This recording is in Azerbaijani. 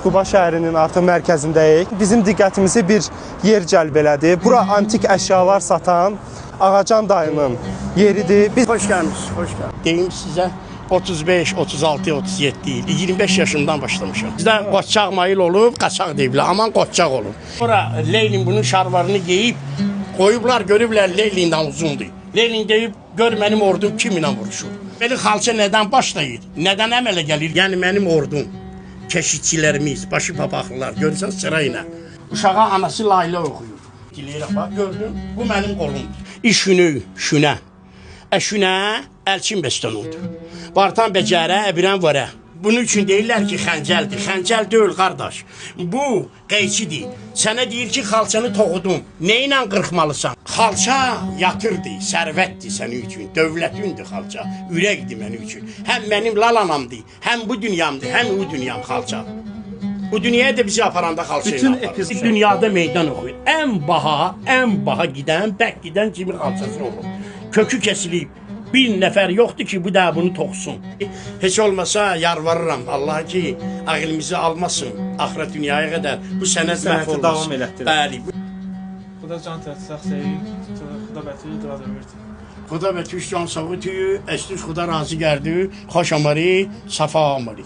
Quba şəhərinin artıq mərkəzindəyik. Bizim diqqətimizi bir yer cəlb elədi. Bura antik əşyalar satan Ağacan dayının yeridir. Biz hoş geldiniz, hoş geldiniz. Deyim sizə 35, 36, 37 il, 25 yaşımdan başlamışam. Bizdə qoçaq mayıl olub, qaçaq deyiblər, aman qoçaq olub. Sonra Leylin bunun şarvarını geyib, qoyublar, görüblər Leylindən uzundur. Leylin deyib, gör mənim ordum kiminlə vuruşur. Belə xalça nədən başlayır, nədən əmələ gəlir? Yəni mənim ordum, keşikçilərimiz, başı papaqlılar, görürsən sırayla. Uşağa anası layla oxuyur. Diləyirəm, bax, gördün, bu mənim qolumdur. İşünü, şünə, əşünə, əlçin bestonundur. Bartan becərə, əbirən vərə. Bunun üçün deyirlər ki, xəncəldir. Xəncəl deyil, qardaş. Bu, qeyçidir. Sənə deyir ki, xalçanı toxudum. Nə ilə qırxmalısan? Xalça yatırdı, sərvətdir sənin üçün. Dövlətindir xalça. Ürəkdir mənim üçün. Həm mənim lalanamdır, həm bu dünyamdır, həm o dünyam xalça. Bu dünyaya da bizi aparanda xalça ilə aparır. Dünyada meydan oxuyur. Ən baha gidən, bək gidən kimi xalçası olur. Kökü kəsilib. Bir nəfər yoxdur ki, bu da bunu toxusun. Heç olmasa yarvarıram Allah ki, ağılımızı almasın, axirət dünyaya qədər bu sənət məhv olmasın. Bəli. Xuda can təsəx seyir, xuda bəti dura dövürdü. Xuda bətüş can sağı tüyü, əstüş xuda razı gərdü, xoş amari, safa amari.